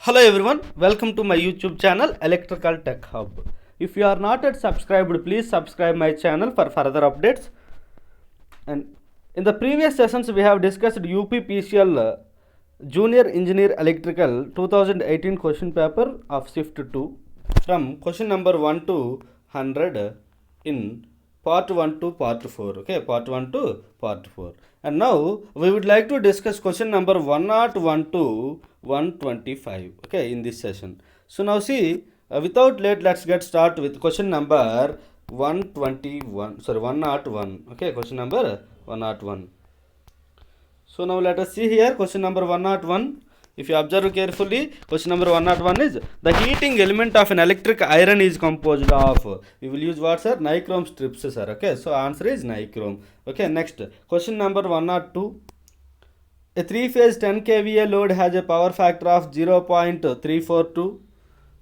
Hello everyone, welcome to my YouTube channel Electrical Tech Hub. If you are not yet subscribed, please subscribe my channel for further updates. And in the previous sessions, we have discussed UPPCL Junior Engineer Electrical 2018 question paper of Shift 2 from question number 1 to 100 in part 1 to part 4. Okay, part 1 to part 4. And now we would like to discuss question number 101 to 125. Okay, in this session. So now see, without late, let's get start with question number 121. Sorry, 101. Okay, question number 101. So now let us see here question number 101. If you observe carefully, question number 101 is the heating element of an electric iron is composed of. We will use what, sir? Nichrome strips, sir. Okay, so answer is nichrome. Okay, next question number 102. A 3-phase 10 kVA load has a power factor of 0.342.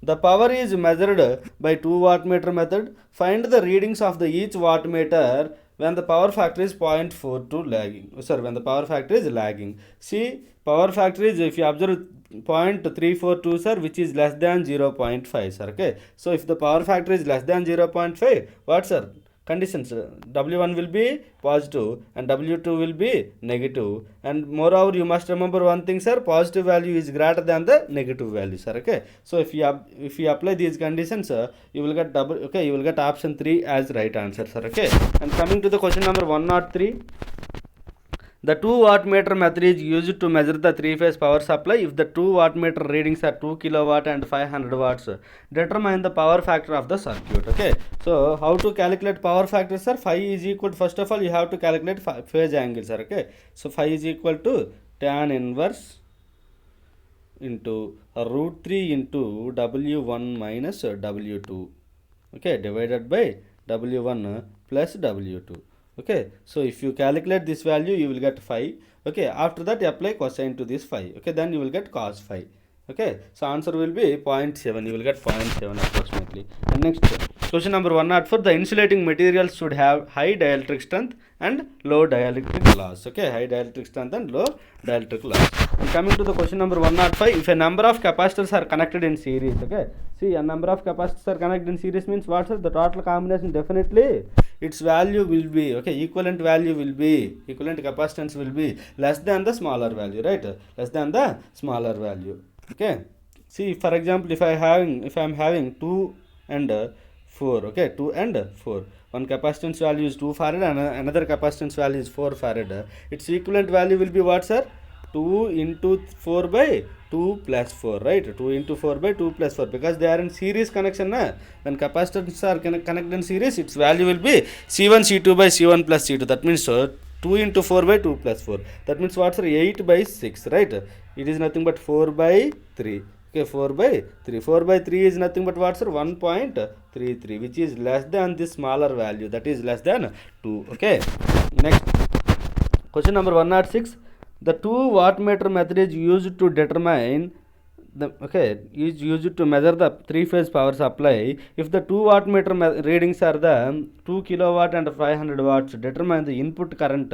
The power is measured by 2 wattmeter method. Find the readings of the each wattmeter when the power factor is 0.42 lagging. When the power factor is lagging. See, power factor is, if you observe 0.342, sir, which is less than 0.5, sir. Okay. So if the power factor is less than 0.5, what, sir? Conditions, W1 will be positive and W2 will be negative, and moreover you must remember one thing, sir, positive value is greater than the negative value, sir. Okay, so if you apply these conditions, you will get you will get option 3 as right answer, sir. Okay, and coming to the question number 103. The 2 wattmeter method is used to measure the 3-phase power supply. If the 2 wattmeter readings are 2 kilowatt and 500 watts, determine the power factor of the circuit. Okay, so how to calculate power factor, sir? Phi is equal to, first of all, you have to calculate phase angle, sir. Okay, so phi is equal to tan inverse into root 3 into W1 minus W2. Okay, divided by W1 plus W2. Okay, so if you calculate this value, you will get phi. Okay, after that apply cosine to this phi. Okay, then you will get cos phi. Okay, so answer will be 0.7. You will get 0.7 approximately. And next question number 104. The insulating materials should have high dielectric strength and low dielectric loss. Okay, high dielectric strength and low dielectric loss. And coming to the question number 105. If a number of capacitors are connected in series, okay, see, a number of capacitors are connected in series means what, sir? The total combination, definitely its value will be, okay, equivalent value will be, equivalent capacitance will be less than the smaller value, right? Less than the smaller value. Okay, see, for example, if I am having 2 and 4, okay, 2 and 4, one capacitance value is 2 farad and another capacitance value is 4 farad. Its equivalent value will be what, sir? 2 into 4 by 2 plus 4, right? 2 into 4 by 2 plus 4, because they are in series connection. When capacitors are connected in series, its value will be C1 C2 by C1 plus C2. That means 2 into 4 by 2 plus 4. That means what, sir? 8 by 6, right? It is nothing but 4 by 3. Okay, 4 by 3. 4 by 3 is nothing but what, sir? 1.33, which is less than this smaller value, that is less than 2. Okay, next question number 106. The 2 wattmeter method is used to determine is used to measure the 3-phase power supply. If the 2 wattmeter readings are the 2 kilowatt and 500 watts, determine the input current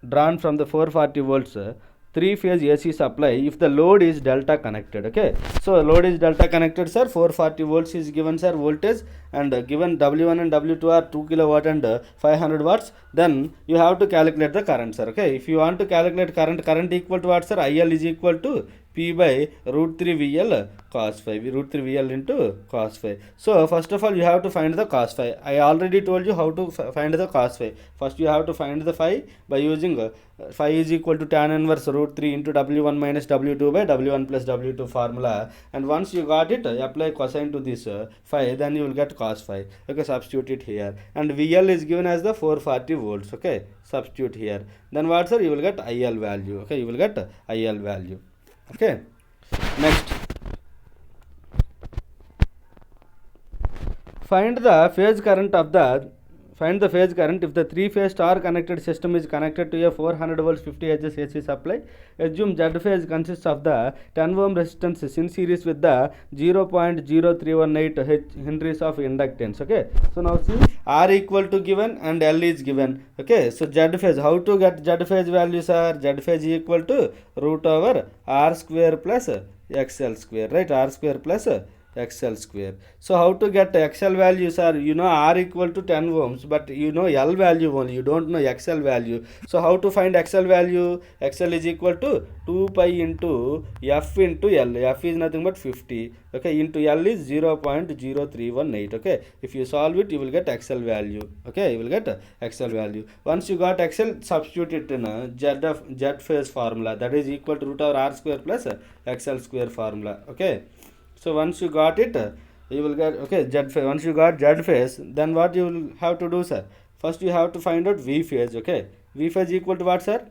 drawn from the 440 volts 3-phase AC supply if the load is delta connected. Okay, so load is delta connected, sir. 440 volts is given, sir, voltage, and given W1 and W2 are 2 kilowatt and 500 watts. Then you have to calculate the current, sir. Okay, if you want to calculate current equal to what, sir? IL is equal to P by root 3 VL cos phi, root 3 VL into cos phi. So first of all, you have to find the cos phi. I already told you how to find the cos phi. First you have to find the phi by using phi is equal to tan inverse root 3 into W1 minus W2 by W1 plus W2 formula. And once you got it, apply cosine to this phi, then you will get cos phi. Okay, substitute it here. And VL is given as the 440 volts. Okay, substitute here. Then what, sir? You will get IL value. Okay, you will get IL value. Okay, next, find the phase current if the 3-phase star connected system is connected to a 400 volts 50 Hz AC supply. Assume Z phase consists of the 10 ohm resistance in series with the 0.0318 henries of inductance. Okay, so now see, R equal to given and L is given. Okay, so Z phase, how to get Z phase values are Z phase equal to root over R square plus XL square, right? R square plus XL square. So how to get XL values are, you know, R equal to 10 ohms, but you know L value only, you don't know XL value. So how to find XL value? XL is equal to 2 pi into F into L. F is nothing but 50, okay, into L is 0.0318, okay. If you solve it, you will get XL value, okay, you will get XL value. Once you got XL, substitute it in a Z phase formula, that is equal to root over R square plus XL square formula, okay. So once you got it, you will get, okay, Z phase. Once you got Z phase, then what you will have to do, sir? First you have to find out V phase, okay. V phase equal to what, sir?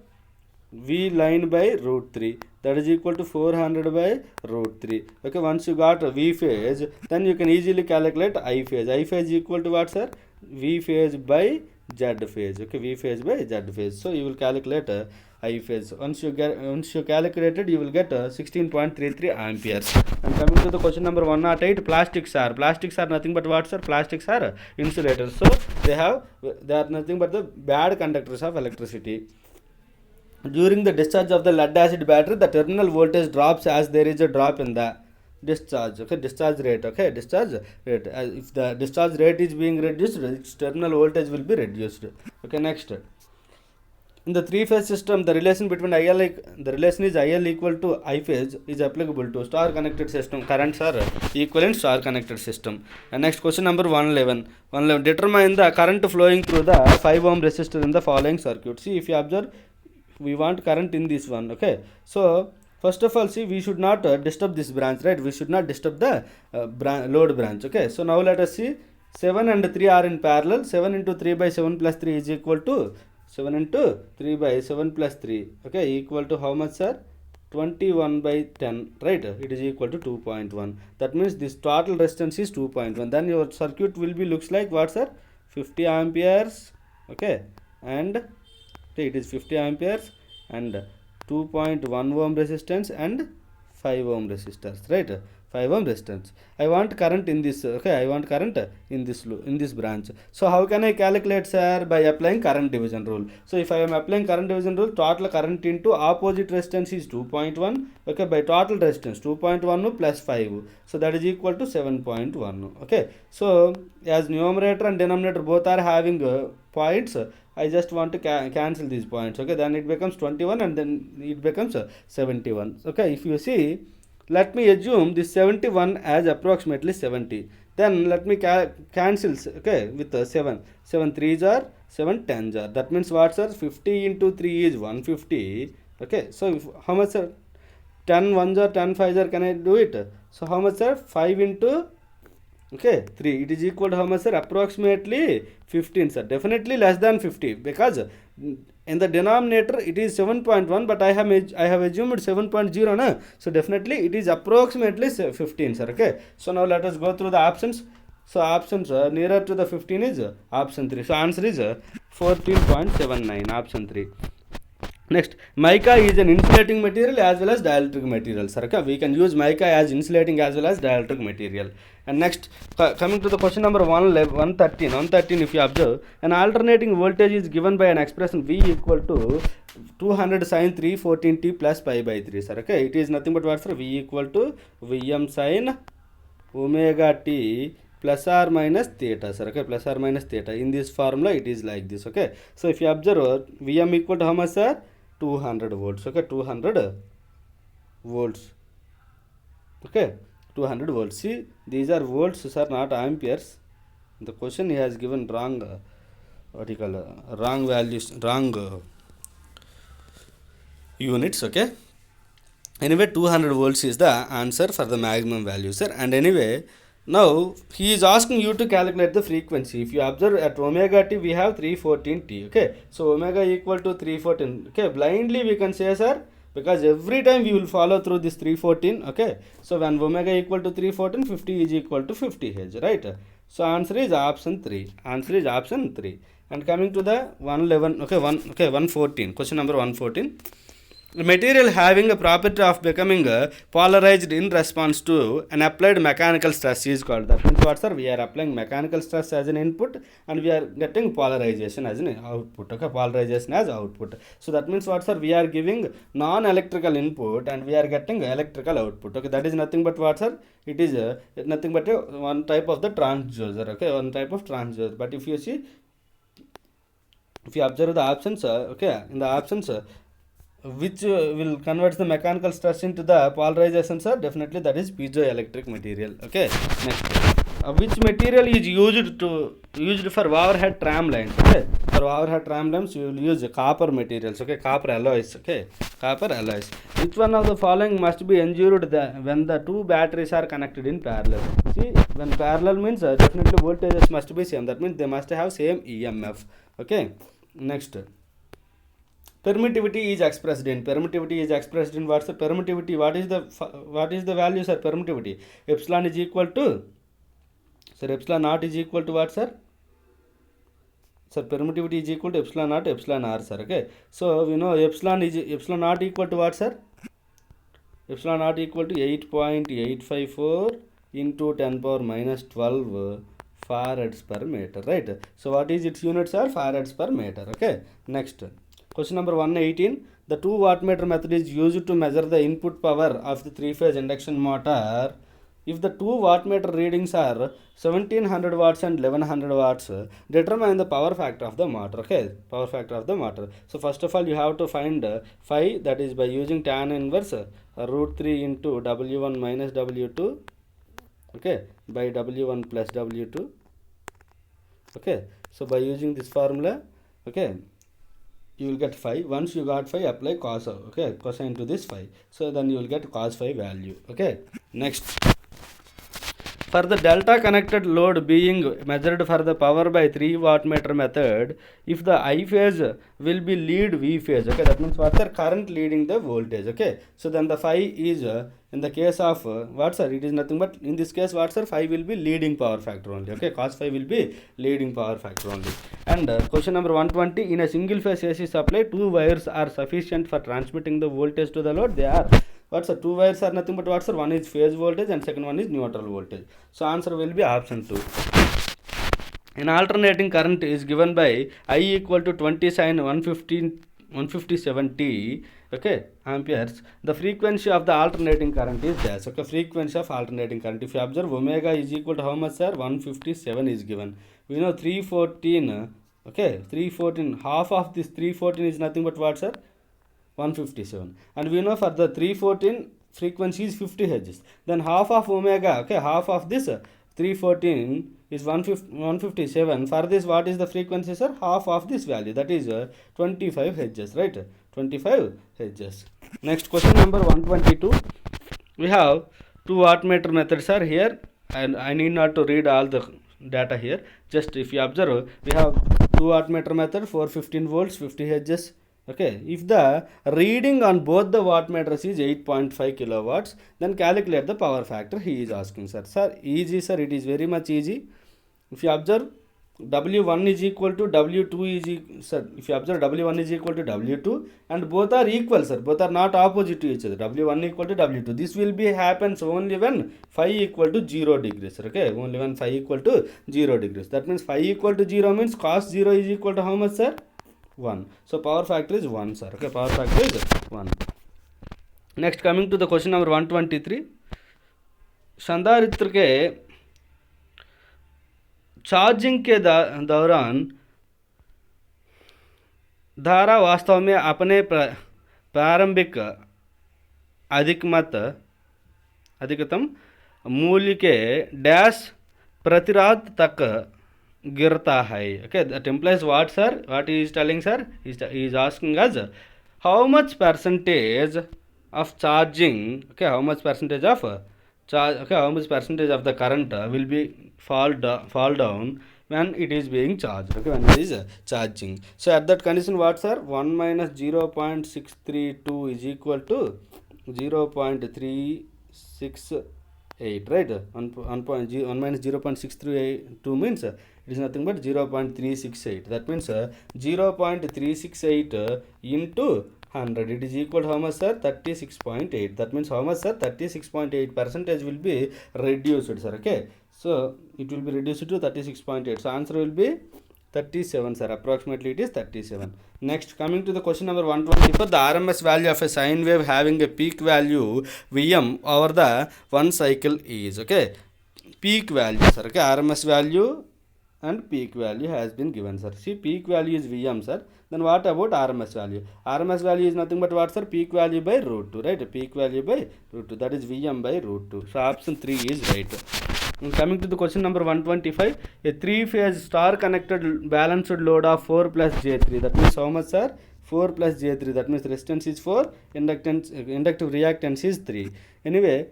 V line by root 3, that is equal to 400 by root 3, okay. Once you got V phase, then you can easily calculate I phase. I phase equal to what, sir? V phase by Z phase, okay. V phase by Z phase. So you will calculate I phase. Once you calculate it, you will get 16.33 amperes. And coming to the question number 108, plastics are nothing but what, sir? Plastics are insulators. So they are nothing but the bad conductors of electricity. During the discharge of the lead acid battery, the terminal voltage drops as there is a drop in the discharge, okay, discharge rate, okay, discharge rate. If the discharge rate is being reduced, its terminal voltage will be reduced, okay. Next, in the three-phase system, the relation between the relation is IL equal to I phase is applicable to star connected system. Currents are equal in star connected system. And next, question number 111. Determine the current flowing through the 5 ohm resistor in the following circuit. See, if you observe, we want current in this one, okay. So first of all, see, we should not disturb this branch, right? We should not disturb the load branch, okay. So now let us see, 7 and 3 are in parallel. 7 into 3 by 7 plus 3 is equal to 7 into 3 by 7 plus 3, okay, equal to how much, sir? 21 by 10, right? It is equal to 2.1. That means this total resistance is 2.1. Then your circuit will be looks like what, sir? 50 amperes, okay, and okay, it is 50 amperes and 2.1 ohm resistance and 5 ohm resistors, right? 5 ohm resistance. I want current in this, okay, I want current in this branch. So how can I calculate, sir? By applying current division rule. So if I am applying current division rule, total current into opposite resistance is 2.1, okay, by total resistance 2.1 plus 5, so that is equal to 7.1, okay. So as numerator and denominator both are having points, I just want to cancel these points, okay. Then it becomes 21 and then it becomes 71, okay. If you see, let me assume this 71 as approximately 70. Then let me cancel, okay, with 7. 7 3s are 7 10s are. That means what, sir? 50 into 3 is 150. Okay, so how much, sir? 10 1s are 10 5s are, can I do it? So how much, sir? 5 into, okay, 3. It is equal to how much, sir? Approximately 15, sir. Definitely less than 50, because in the denominator it is 7.1, but I have assumed 7.0, na? So definitely it is approximately 15, sir, okay. So now let us go through the options. So options nearer to the 15 is option 3. So answer is 14.79, option 3. Next, mica is an insulating material as well as dielectric material, sir, okay. We can use mica as insulating as well as dielectric material. And next, coming to the question number 113, if you observe, an alternating voltage is given by an expression V equal to 200 sin 314t plus pi by 3, sir, okay. It is nothing but what, sir? V equal to Vm sin omega t plus or minus theta, sir, okay, plus or minus theta. In this formula it is like this, okay. So if you observe, Vm equal to how much, sir? 200 volts, okay, 200 volts, okay, 200 volts. See, these are volts, sir, not amperes. The question he has given wrong, wrong values, wrong units, okay. Anyway, 200 volts is the answer for the maximum value, sir. And anyway, now he is asking you to calculate the frequency. If you observe, at omega t we have 314t, okay. So omega equal to 314, okay. Blindly we can say, sir, because every time we will follow through this 314, okay. So when omega equal to 314, 50 is equal to 50 Hz, right? So answer is option 3. Answer is option 3. And coming to the 111, okay, 114, question number 114. A material having a property of becoming polarized in response to an applied mechanical stress is called. That means what, sir? We are applying mechanical stress as an input and we are getting polarization as an output. Okay, polarization as output. So that means what, sir? We are giving non-electrical input and we are getting electrical output. Okay, that is nothing but what, sir? It is nothing but one type of the transducer. Okay, one type of transducer. But if you see, if you observe the options, okay, in the options, which will convert the mechanical stress into the polarization, sir, definitely that is piezoelectric material. Okay, next, which material is used for overhead tram lines? Okay, for overhead tram lines you will use copper materials. Okay, copper alloys. Okay, copper alloys. Which one of the following must be ensured when the two batteries are connected in parallel? See, when parallel means definitely voltages must be same. That means they must have same EMF. Okay, next, permittivity is expressed in what's the permittivity? What is the value, sir? Permittivity, epsilon is equal to, sir, epsilon naught is equal to what, sir? Sir, permittivity is equal to epsilon naught epsilon r, sir. Okay, so we know epsilon naught equal to what, sir? Epsilon naught equal to 8.854 into 10 power minus 12 farads per meter, right? So what is its units, are farads per meter. Okay, next, question number 118. The 2 wattmeter method is used to measure the input power of the 3-phase induction motor. If the 2 wattmeter readings are 1700 watts and 1100 watts, determine the power factor of the motor. Okay, power factor of the motor. So first of all you have to find phi, that is by using tan inverse root 3 into W1 minus W2, okay, by W1 plus W2. Okay, so by using this formula, okay, you will get phi. Once you got phi, apply cos, okay, cosine to this phi, so then you will get cos phi value. Okay, next, for the delta connected load being measured for the power by 3 wattmeter method, if the I phase will be lead V phase, okay, that means what, sir? Current leading the voltage. Okay, so then the phi is in the case of what, sir? It is nothing but in this case what, sir? Phi will be leading power factor only. Okay, cos phi will be leading power factor only. And question number 120. In a single phase AC supply, 2 wires are sufficient for transmitting the voltage to the load. They are what, sir? 2 wires are nothing but what, sir? One is phase voltage and second one is neutral voltage. So answer will be option 2. An alternating current is given by I equal to 20 sin 157t, okay, amperes. The frequency of the alternating current is dash. Okay, frequency of alternating current. If you observe, omega is equal to how much, sir? 157 is given. We know 314. Okay, 314. Half of this 314 is nothing but what, sir? 157. And we know for the 314 frequency is 50 hertz. Then half of omega, okay, half of this 314 is 157. For this, what is the frequency, sir? Half of this value, that is 25 hertz, right? 25 hertz. Next, question number 122. We have 2 wattmeter methods are here, and I need not to read all the data here. Just if you observe, we have 2 wattmeter method, 415 volts, 50 hertz. Okay, if the reading on both the wattmeters is 8.5 kilowatts, then calculate the power factor, he is asking, sir. Sir, easy, sir, it is very much easy. If you observe, W1 is equal to W2 is sir, if you observe, W1 is equal to W2 and both are equal, sir, both are not opposite to each other. W1 equal to W2. This will be happens only when phi equal to 0 degrees, sir. Okay, only when phi equal to 0 degrees. That means phi equal to 0 means cos 0 is equal to how much, sir? 1. So power factor is 1, sir. Okay, power factor is 1. Next, coming to the question number 123. संधारित्र के charging के दौरान धारा वास्तव में अपने प्रारंभिक अधिकतम मूल्य के डैश प्रतिरात तक गिरता है. Okay, that implies what, sir? What he is telling, sir? He is asking us how much percentage of charging, okay, how much percentage of charge, okay, how much percentage of the current will be fall down when it is being charged, okay, when it is charging. So at that condition, what, sir? 1 minus 0.632 is equal to 0.368, right? 1 minus 0.632 means it is nothing but 0.368. That means 0.368 into 100. It is equal to how much, sir? 36.8. That means how much, sir? 36.8 percentage will be reduced, sir. Okay. So it will be reduced to 36.8. So answer will be 37, sir. Approximately it is 37. Next, coming to the question number 124, the RMS value of a sine wave having a peak value Vm over the one cycle is, okay, peak value, sir. Okay, RMS value and peak value has been given, sir. See, peak value is Vm, sir. Then what about RMS value? RMS value is nothing but what, sir? Peak value by root 2, right? Peak value by root 2, that is Vm by root 2. So option 3 is right. And coming to the question number 125, a three-phase star-connected balanced load of 4 plus J3. That means how much, sir? 4 plus J3. That means resistance is 4, inductive reactance is 3. Anyway,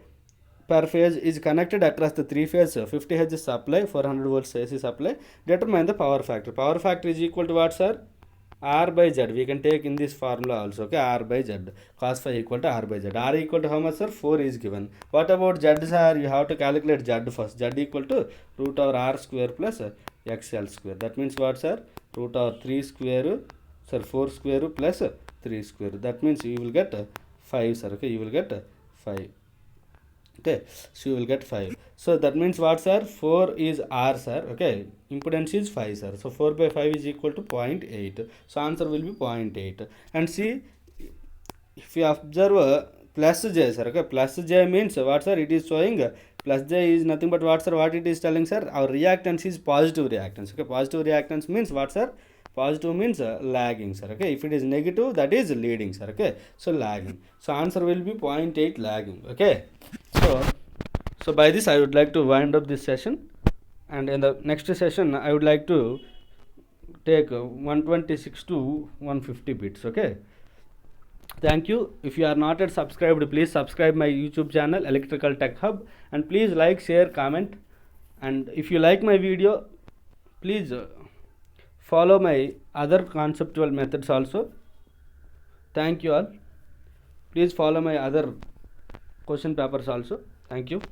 per phase is connected across the three phase 50 Hz supply, 400 volts AC supply. Determine the power factor. Power factor is equal to what, sir? R by Z. We can take in this formula also, okay? R by Z. Cos phi equal to R by Z. R equal to how much, sir? 4 is given. What about Z, sir? You have to calculate Z first. Z equal to root over R square plus XL square. That means what, sir? Root over 3 square, sir, 4 square plus 3 square. That means you will get 5, sir, okay? You will get 5. Okay, so you will get 5. So that means what, sir? 4 is R, sir. Okay, impedance is 5, sir. So 4 by 5 is equal to 0.8. So answer will be 0.8. And see, if you observe plus J, sir. Okay, plus J means what, sir? It is showing plus J is nothing but what, sir? What it is telling, sir? Our reactance is positive reactance. Okay, positive reactance means what, sir? Positive means lagging, sir. Okay, if it is negative, that is leading, sir. Okay, so lagging. So answer will be 0.8 lagging. Okay, so by this I would like to wind up this session, and in the next session I would like to take 126 to 150 bits. Okay, thank you. If you are not yet subscribed, please subscribe my YouTube channel Electrical Tech Hub, and please like, share, comment, and if you like my video, please follow my other conceptual methods also. Thank you all. Please follow my other question papers also. Thank you.